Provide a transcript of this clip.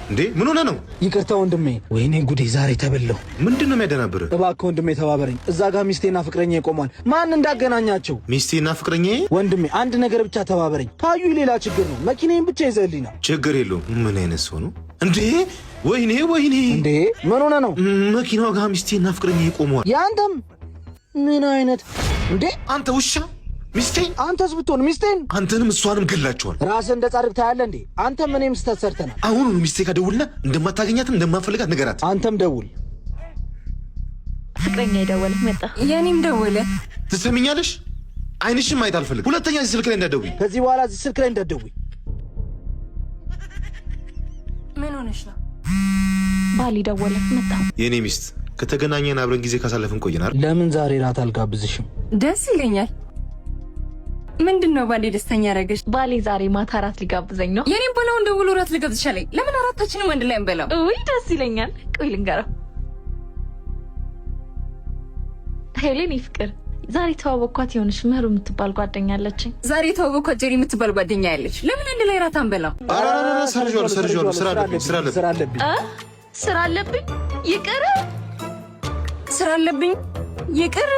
እንዴ ምን ሆነ ነው? ይቅርታ ወንድሜ። ወይኔ ጉዴ ዛሬ ተበላው። ምንድነው የሚያደናብር? እባክህ ወንድሜ ተባበረኝ። እዛ ጋር ሚስቴና ፍቅረኛ ይቆማል። ማን እንዳገናኛቸው? ሚስቴና ፍቅረኛ? ወንድሜ አንድ ነገር ብቻ ተባበረኝ። ታዩ ሌላ ችግር ነው። መኪናዬን ብቻ ይዘህልኝ ነው። ችግር የለውም። ምን አይነት ሰው ነው እንዴ? ወይኔ እንዴ ምን ሆነ ነው? መኪናው ጋር ሚስቴና ፍቅረኛ ይቆማል። ያንተም ምን አይነት እንዴ? አንተ ውሻ! ሚስቴ አንተስ ብትሆን ሚስቴን አንተንም እሷንም ገላቸዋል። ራስህ እንደ ጻድቅ ታያለህ እንዴ? አንተም እኔም ስተት ሰርተናል። አሁን ሚስቴ ጋር ደውልና እንደማታገኛትም እንደማፈልጋት ንገራት። አንተም ደውል። ፍቅረኛ ይደወለ መጣ። የኔም ደወለ። ትሰሚኛለሽ? አይንሽም ማየት አልፈልግም። ሁለተኛ እዚህ ስልክ ላይ እንዳትደውይ። ከዚህ በኋላ እዚህ ስልክ ላይ እንዳትደውይ። ምን ሆነሽ ነው? ባል ይደወለ መጣ። የኔ ሚስት ከተገናኘን አብረን ጊዜ ካሳለፍን ቆየናል። ለምን ዛሬ ራት አልጋብዝሽም? ደስ ይለኛል። ምንድነው ባሌ ደስተኛ ያደረገሽ? ባሌ ዛሬ ማታ ራት ሊጋብዘኝ ነው። የኔም ባላው ደውሎ ራት ልጋብዝሽ አለኝ። ለምን አራታችንም አንድ ላይ እንበላው? ውይ ደስ ይለኛል። ቆይ ልንገረው። ሄሌን ፍቅር ዛሬ ተዋወቅኳት። የሆነች መሩ የምትባል ጓደኛ አለችኝ። ዛሬ ተዋወቅኳት ጀሪ የምትባል ጓደኛ ያለች። ለምን አንድ ላይ ራት አንበላው? ሰርጆ ስራ አለብኝ። ስራ አለብኝ። ይቅር ስራ አለብኝ። ይቅር